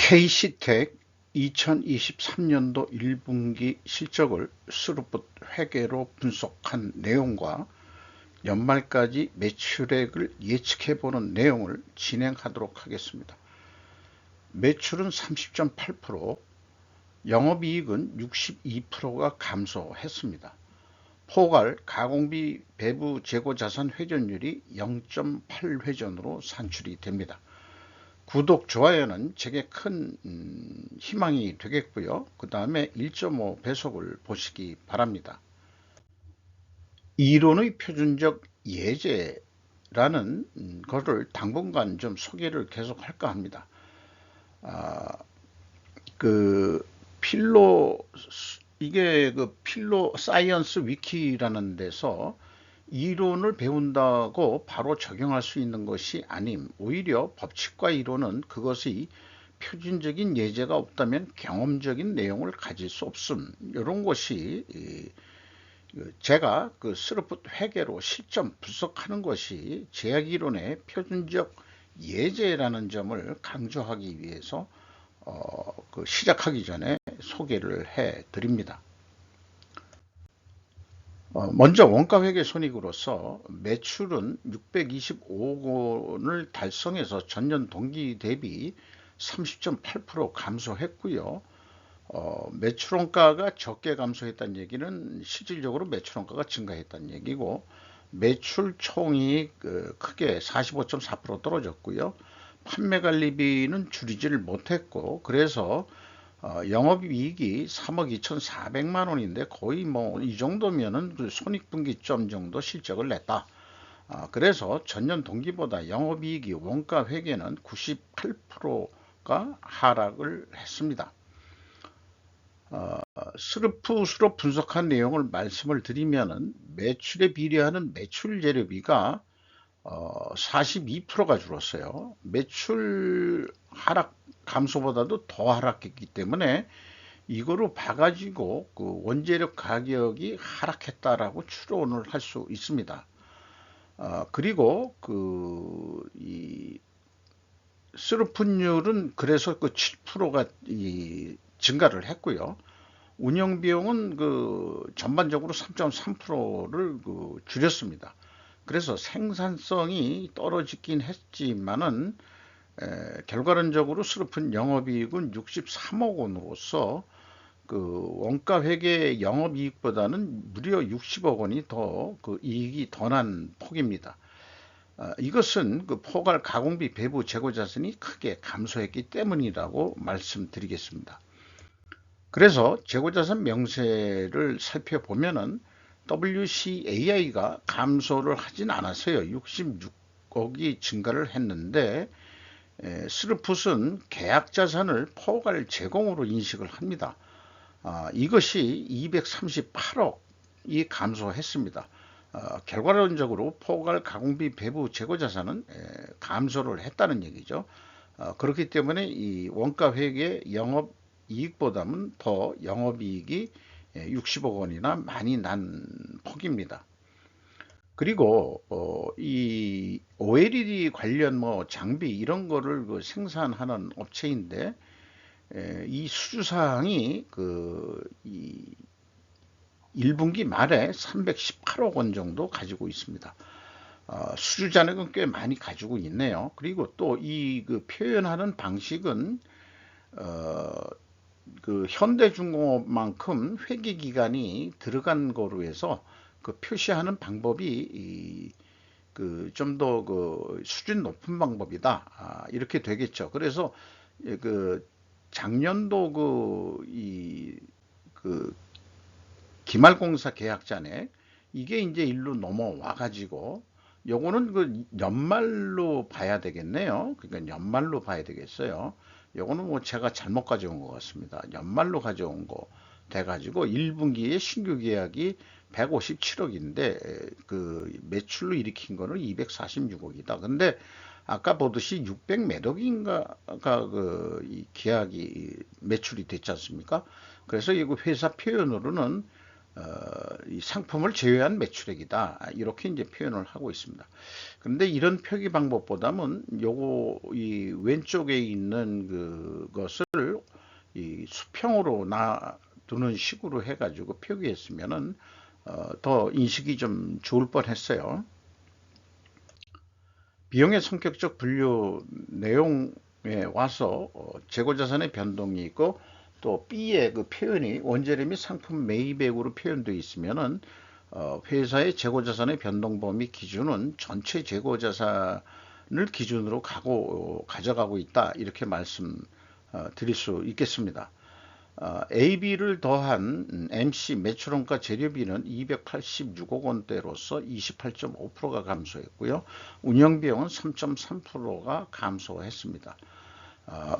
KC텍 2023년도 1분기 실적을 스루풋 회계로 분석한 내용과 연말까지 매출액을 예측해보는 내용을 진행하도록 하겠습니다. 매출은 30.8%, 영업이익은 62%가 감소했습니다. 포괄 가공비 배부 재고자산 회전율이 0.8회전으로 산출이 됩니다. 구독, 좋아요는 제게 큰 희망이 되겠고요. 그 다음에 1.5 배속을 보시기 바랍니다. 이론의 표준적 예제라는 것을 당분간 좀 소개를 계속 할까 합니다. 이게 그 필로 사이언스 위키라는 데서 이론을 배운다고 바로 적용할 수 있는 것이 아님, 오히려 법칙과 이론은 그것의 표준적인 예제가 없다면 경험적인 내용을 가질 수 없음. 이런 것이 제가 그 스루풋 회계로 실점 분석하는 것이 제약이론의 표준적 예제라는 점을 강조하기 위해서 시작하기 전에 소개를 해 드립니다. 먼저 원가회계 손익으로서 매출은 625억 원을 달성해서 전년 동기 대비 30.8% 감소했고요. 매출원가가 적게 감소했다는 얘기는 실질적으로 매출원가가 증가했다는 얘기고, 매출 총이익 크게 45.4% 떨어졌고요. 판매관리비는 줄이지를 못했고, 그래서 영업이익이 3억 2,400만 원인데 거의 뭐 이 정도면은 그 손익분기점 정도 실적을 냈다. 그래서 전년 동기보다 영업이익이 원가 회계는 98%가 하락을 했습니다. 스루풋으로 분석한 내용을 말씀을 드리면은 매출에 비례하는 매출 재료비가 42%가 줄었어요. 매출 하락 감소보다도 더 하락했기 때문에 이거로 봐가지고 그 원재료 가격이 하락했다라고 추론을 할 수 있습니다. 그리고 이 스루풋률은 그래서 그 7%가 증가를 했고요. 운영비용은 전반적으로 3.3%를 줄였습니다. 그래서 생산성이 떨어지긴 했지만은 결과론적으로 스루풋 영업이익은 63억 원으로서 원가 회계 영업이익보다는 무려 60억 원이 더 이익이 더 난 폭입니다. 이것은 포괄 가공비 배부 재고자산이 크게 감소했기 때문이라고 말씀드리겠습니다. 그래서 재고자산 명세를 살펴보면은 WCAI가 감소를 하진 않았어요. 66억이 증가를 했는데 스루풋은 계약자산을 포괄 제공으로 인식을 합니다. 이것이 238억이 감소했습니다. 결과론적으로 포괄 가공비 배부 재고자산은 감소를 했다는 얘기죠. 그렇기 때문에 이 원가 회계 영업이익보다는 더 영업이익이 60억 원이나 많이 난 폭입니다. 그리고 이 OLED 관련 장비 이런 거를 생산하는 업체인데 이 수주사항이 이 1분기 말에 318억 원 정도 가지고 있습니다. 수주 잔액은 꽤 많이 가지고 있네요. 그리고 또 이 표현하는 방식은 현대중공업만큼 회계 기간이 들어간 거로 해서 표시하는 방법이 좀 더 수준 높은 방법이다. 이렇게 되겠죠. 그래서 작년도 기말공사 계약 잔액 이게 이제 일로 넘어와 가지고 요거는 연말로 봐야 되겠네요. 그러니까 연말로 봐야 되겠어요. 요거는 제가 잘못 가져온 것 같습니다. 연말로 가져온 거 돼가지고 1분기에 신규 계약이 157억인데 매출로 일으킨 거는 246억이다. 근데 아까 보듯이 600 몇 억인가가 이 계약이 매출이 됐지 않습니까? 그래서 이 회사 표현으로는 이 상품을 제외한 매출액이다. 이렇게 이제 표현을 하고 있습니다. 그런데 이런 표기 방법보다는 요거 이 왼쪽에 있는 그것을 이 수평으로 놔두는 식으로 해가지고 표기했으면은 더 인식이 좀 좋을 뻔했어요. 비용의 성격적 분류 내용에 와서 재고자산의 변동이 있고 또 B의 그 표현이 원재료 및 상품 매입액으로 표현되어 있으면은 회사의 재고자산의 변동 범위 기준은 전체 재고자산을 기준으로 가져가고 있다 이렇게 말씀 드릴 수 있겠습니다. AB를 더한 MC 매출원가 재료비는 286억 원대로서 28.5%가 감소했고요. 운영비용은 3.3%가 감소했습니다.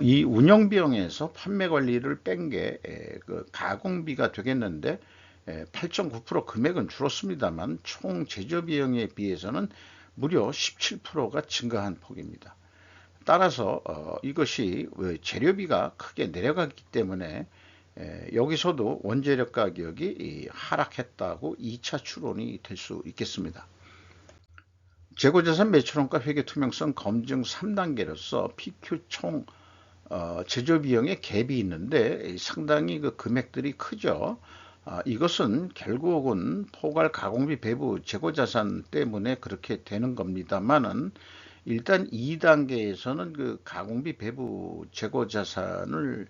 이 운영비용에서 판매관리를 뺀 게 그 가공비가 되겠는데 8.9% 금액은 줄었습니다만 총 제조비용에 비해서는 무려 17%가 증가한 폭입니다. 따라서 이것이 재료비가 크게 내려갔기 때문에 여기서도 원재료 가격이 하락했다고 2차 추론이 될 수 있겠습니다. 재고자산 매출원가 회계 투명성 검증 3단계로서 PQ 총 제조비용의 갭이 있는데 상당히 그 금액들이 크죠. 이것은 결국은 포괄 가공비 배부 재고자산 때문에 그렇게 되는 겁니다만은 일단 2단계에서는 그 가공비 배부 재고자산을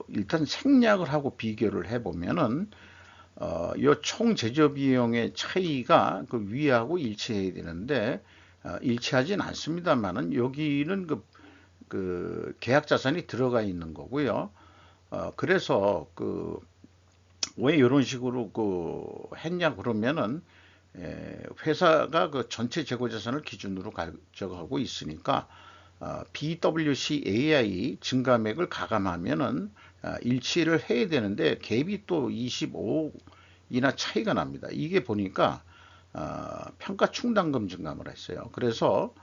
일단 생략을 하고 비교를 해보면은 요 총 제조 비용의 차이가 그 위하고 일치해야 되는데 일치하진 않습니다만은 여기는 그 계약 자산이 들어가 있는 거고요. 그래서 왜 이런 식으로 했냐 그러면은 회사가 그 전체 재고 자산을 기준으로 가져가고 있으니까 BWCAI 증가액을 가감하면은 일치를 해야 되는데 갭이 또 25이나 차이가 납니다. 이게 보니까 평가 충당금 증감을 했어요. 그래서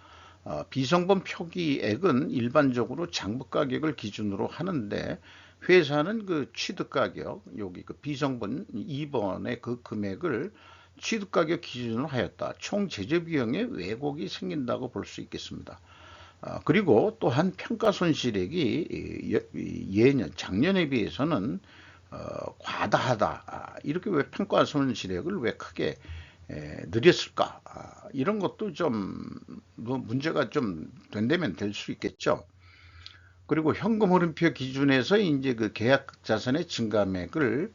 비성분 표기액은 일반적으로 장부 가격을 기준으로 하는데 회사는 그 취득 가격 여기 그 비성분 2번의 그 금액을 취득 가격 기준으로 하였다. 총 제조 비용에 왜곡이 생긴다고 볼 수 있겠습니다. 그리고 또한 평가 손실액이 예년 작년에 비해서는 과다하다. 이렇게 왜 평가 손실액을 왜 크게 늘렸을까? 이런 것도 좀 문제가 좀 된다면 될 수 있겠죠. 그리고 현금 흐름표 기준에서 이제 그 계약 자산의 증감액을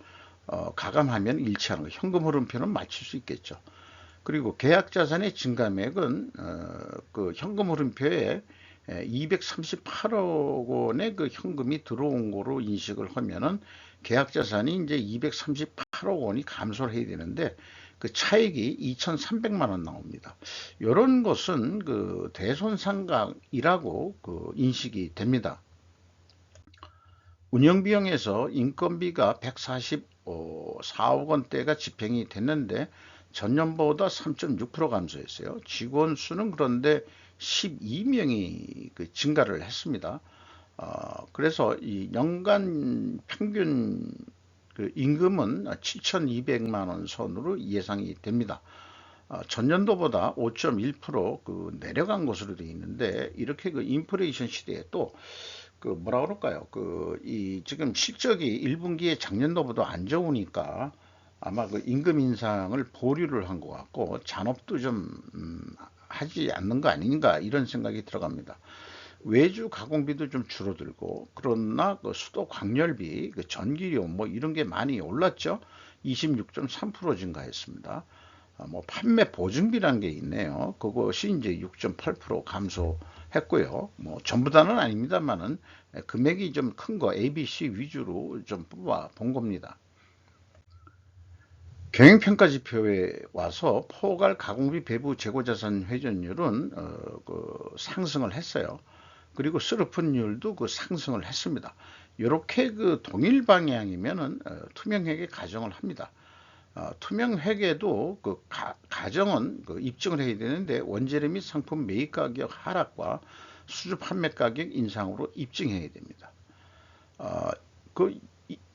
가감하면 일치하는 거. 현금 흐름표는 맞출 수 있겠죠. 그리고 계약 자산의 증감액은 그 현금 흐름표에 238억 원의 그 현금이 들어온 거로 인식을 하면은 계약 자산이 이제 238억 원이 감소를 해야 되는데 그 차익이 2,300만 원 나옵니다. 이런 것은 그 대손상각이라고 그 인식이 됩니다. 운영비용에서 인건비가 144억 원대가 집행이 됐는데 전년보다 3.6% 감소했어요. 직원 수는 그런데 12명이 그 증가를 했습니다. 그래서 이 연간 평균 그 임금은 7,200만 원 선으로 예상이 됩니다. 전년도보다 5.1% 내려간 것으로 되어 있는데 이렇게 그 인플레이션 시대에 또 뭐라 그럴까요? 이 지금 실적이 1분기에 작년도보다 안 좋으니까 아마 그 임금 인상을 보류를 한 것 같고 잔업도 좀 하지 않는 거 아닌가 이런 생각이 들어갑니다. 외주 가공비도 좀 줄어들고 그러나 그 수도 광열비, 그 전기료 뭐 이런 게 많이 올랐죠. 26.3% 증가했습니다. 뭐 판매 보증비란 게 있네요. 그것이 이제 6.8% 감소했고요. 뭐 전부 다는 아닙니다만은 금액이 좀 큰 거 ABC 위주로 좀 뽑아 본 겁니다. 경영평가 지표에 와서 포괄 가공비 배부 재고자산 회전율은 상승을 했어요. 그리고 스루픈율도 상승을 했습니다. 이렇게 동일 방향이면은 투명회계 가정을 합니다. 투명회계도 가정은 입증을 해야 되는데 원재료 및 상품 매입 가격 하락과 수주 판매 가격 인상으로 입증해야 됩니다. 그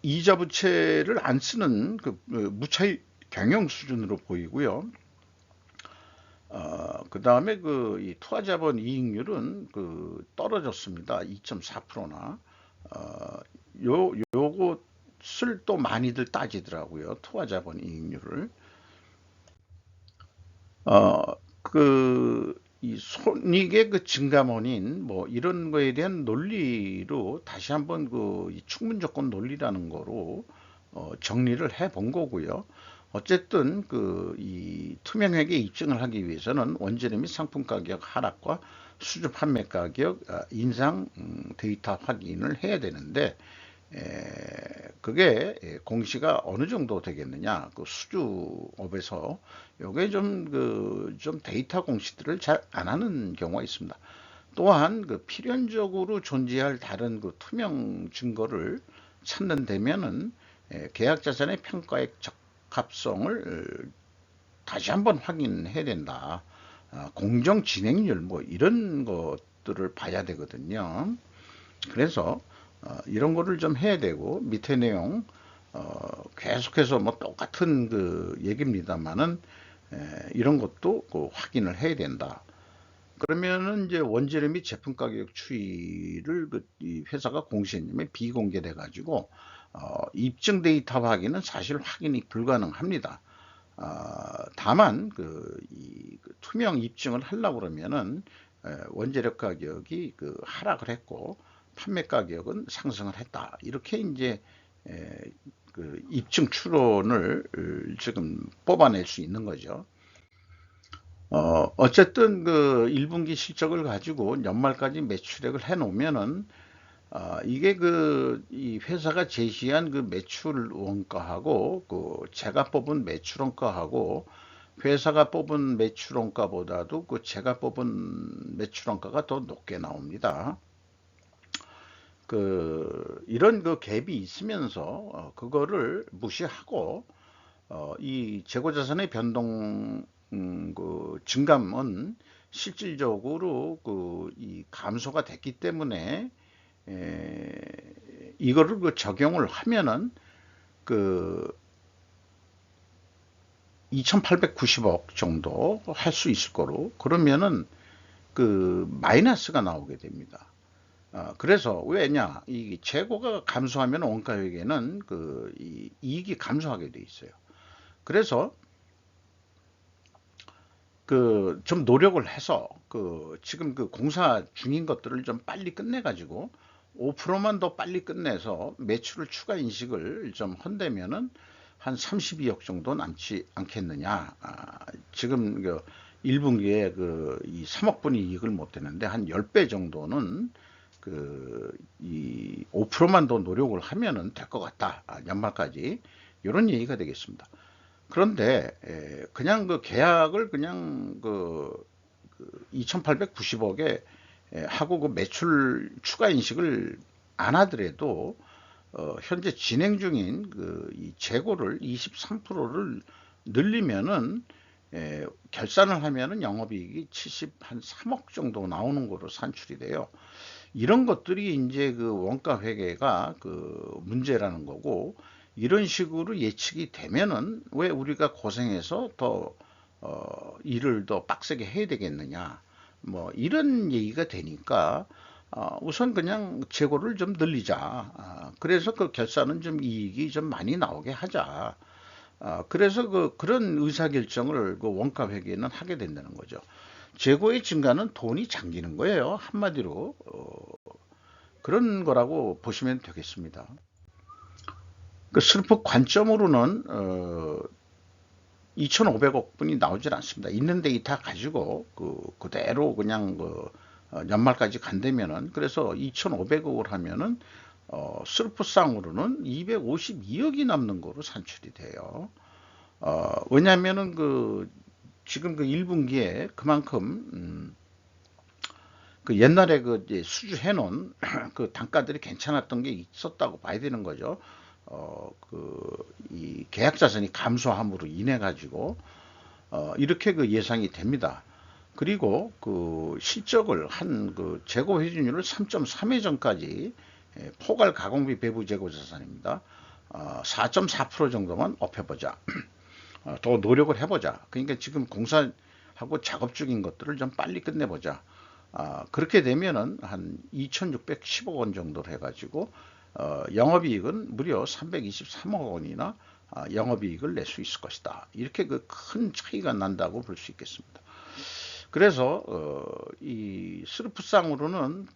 이자 부채를 안 쓰는 무차익 경영 수준으로 보이고요. 그 다음에 이 투하자본 이익률은 떨어졌습니다. 2.4%나. 요것을 또 많이들 따지더라고요. 투하자본 이익률을. 어, 이 손익의 증가원인 뭐 이런 거에 대한 논리로 다시 한번 이 충분 조건 논리라는 거로 정리를 해 본 거고요. 어쨌든 이 투명하게 입증을 하기 위해서는 원재료 및 상품 가격 하락과 수주 판매 가격 인상 데이터 확인을 해야 되는데 그게 공시가 어느 정도 되겠느냐? 수주업에서 요게 좀 데이터 공시들을 잘 안 하는 경우가 있습니다. 또한 필연적으로 존재할 다른 투명 증거를 찾는 데면은 계약 자산의 평가액 적합성을 다시 한번 확인해야 된다. 공정 진행률 뭐 이런 것들을 봐야 되거든요. 그래서 이런 거를 좀 해야 되고 밑에 내용 계속해서 뭐 똑같은 얘기입니다만은 이런 것도 확인을 해야 된다. 그러면은 이제 원재료 및 제품 가격 추이를 이 회사가 공시했냐면 비공개돼 가지고 입증 데이터 확인은 사실 확인이 불가능합니다. 다만 이 투명 입증을 하려고 그러면은 원재료 가격이 하락을 했고 판매 가격은 상승을 했다. 이렇게 이제 입증 추론을 지금 뽑아낼 수 있는 거죠. 어쨌든 1분기 실적을 가지고 연말까지 매출액을 해 놓으면은 이게 이 회사가 제시한 매출 원가하고 제가 뽑은 매출 원가하고 회사가 뽑은 매출 원가보다도 제가 뽑은 매출 원가가 더 높게 나옵니다. 이런 갭이 있으면서 그거를 무시하고 이 재고자산의 변동 증감은 실질적으로 이 감소가 됐기 때문에 이거를 적용을 하면은 2,890억 정도 할 수 있을 거로 그러면은 마이너스가 나오게 됩니다. 그래서 왜냐 이 재고가 감소하면 원가회계는 이 이익이 감소하게 돼 있어요. 그래서 좀 노력을 해서 지금 공사 중인 것들을 좀 빨리 끝내 가지고 5%만 더 빨리 끝내서 매출을 추가 인식을 좀 한다면은 한 32억 정도 남지 않겠느냐. 지금 1분기에 이 3억 분이 이익을 못 되는데 한 10배 정도는 이 5%만 더 노력을 하면은 될 것 같다. 연말까지. 이런 얘기가 되겠습니다. 그런데 그냥 계약을 그냥 2,890억에 하고 매출 추가 인식을 안 하더라도 현재 진행 중인 이 재고를 23%를 늘리면은 결산을 하면은 영업이익이 73억 정도 나오는 거로 산출이 돼요. 이런 것들이 이제 원가 회계가 문제라는 거고 이런 식으로 예측이 되면은 왜 우리가 고생해서 더 일을 더 빡세게 해야 되겠느냐 뭐 이런 얘기가 되니까 우선 그냥 재고를 좀 늘리자. 그래서 결산은 좀 이익이 좀 많이 나오게 하자. 그래서 그런 의사결정을 원가 회계는 하게 된다는 거죠. 재고의 증가는 돈이 잠기는 거예요. 한마디로 그런 거라고 보시면 되겠습니다. 슬프 관점으로는 2,500억 분이 나오질 않습니다. 있는 데이터 가지고 그대로 그냥 연말까지 간다면은 그래서 2,500억을 하면은 슬프상으로는 252억이 남는 거로 산출이 돼요. 왜냐하면은 지금 1분기에 그만큼 옛날에 수주해 놓은 단가들이 괜찮았던 게 있었다고 봐야 되는 거죠. 이 계약 자산이 감소함으로 인해 가지고 이렇게 예상이 됩니다. 그리고 실적을 한 재고 회전율을 3.3회 전까지 포괄 가공비 배부 재고 자산입니다. 4.4% 정도만 업해보자. 더 노력을 해보자. 그러니까 지금 공사하고 작업 중인 것들을 좀 빨리 끝내보자. 그렇게 되면은 한 2,610억 원 정도로 해가지고 영업이익은 무려 323억 원이나 영업이익을 낼 수 있을 것이다. 이렇게 그 큰 차이가 난다고 볼 수 있겠습니다. 그래서 이 스루프상으로는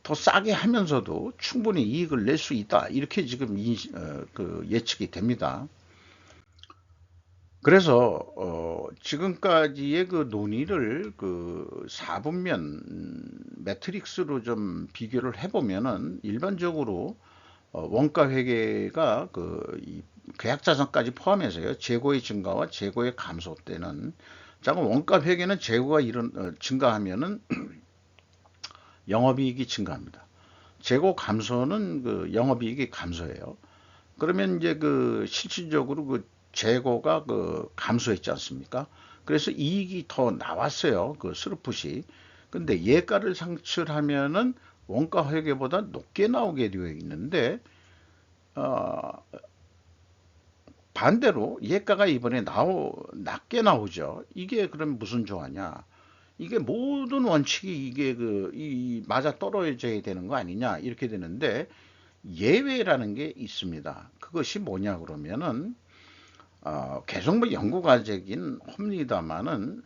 더 싸게 하면서도 충분히 이익을 낼 수 있다. 이렇게 지금 예측이 됩니다. 그래서 지금까지의 그 논의를 그 4분면 매트릭스로 좀 비교를 해보면은 일반적으로 원가 회계가 이 계약자산까지 포함해서요, 재고의 증가와 재고의 감소 때는, 자, 원가 회계는 재고가 증가하면은 영업이익이 증가합니다. 재고 감소는 그 영업이익이 감소해요. 그러면 이제 실질적으로 재고가 감소했지 않습니까? 그래서 이익이 더 나왔어요. 스루풋이. 근데 예가를 상출하면은 원가 회계보다 높게 나오게 되어 있는데, 반대로 예가가 이번에 낮게 나오죠. 이게 그럼 무슨 조화냐? 이게 모든 원칙이 맞아 떨어져야 되는 거 아니냐? 이렇게 되는데, 예외라는 게 있습니다. 그것이 뭐냐 그러면은, 계속 뭐 연구 과제긴 합니다만은,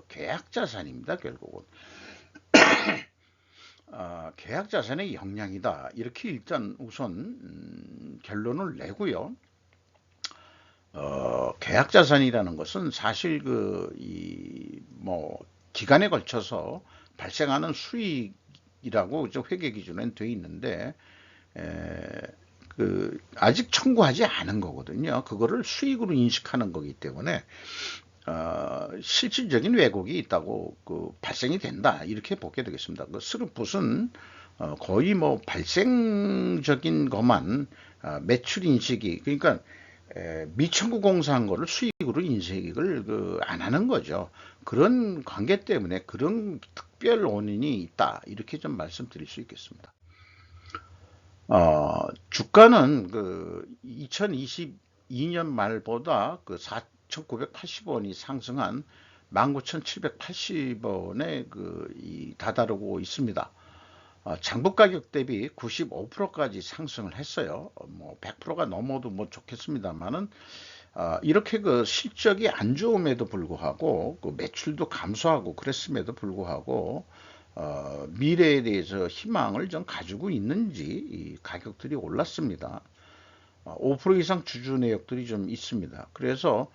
계약 자산입니다, 결국은. 계약 자산의 역량이다. 이렇게 일단 우선 결론을 내고요. 계약 자산이라는 것은 사실 기간에 걸쳐서 발생하는 수익이라고 회계 기준엔 돼 있는데, 아직 청구하지 않은 거거든요. 그거를 수익으로 인식하는 거기 때문에 실질적인 왜곡이 있다고 발생이 된다, 이렇게 보게 되겠습니다. 스루풋은 거의 뭐 발생적인 것만 매출 인식이, 그러니까 미청구 공사한 거를 수익으로 인식을 안 하는 거죠. 그런 관계 때문에 그런 특별 원인이 있다, 이렇게 좀 말씀드릴 수 있겠습니다. 주가는 2022년 말보다 4,980원이 상승한 19,780원에 다다르고 있습니다. 장부 가격 대비 95%까지 상승을 했어요. 뭐 100%가 넘어도 뭐 좋겠습니다만은, 이렇게 실적이 안 좋음에도 불구하고 매출도 감소하고 그랬음에도 불구하고 미래에 대해서 희망을 좀 가지고 있는지 이 가격들이 올랐습니다. 5% 이상 주주 내역들이 좀 있습니다. 그래서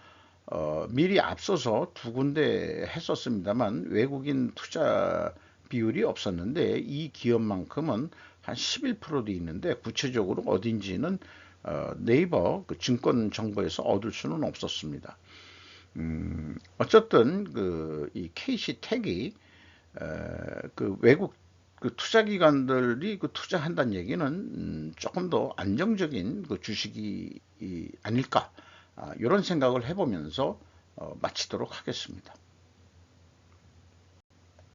미리 앞서서 두 군데 했었습니다만 외국인 투자 비율이 없었는데, 이 기업만큼은 한 11%도 있는데 구체적으로 어딘지는 네이버 증권 정보에서 얻을 수는 없었습니다. 어쨌든 이 KC텍이 외국 투자기관들이 투자한다는 얘기는 조금 더 안정적인 주식이 아닐까, 이런 생각을 해보면서 마치도록 하겠습니다.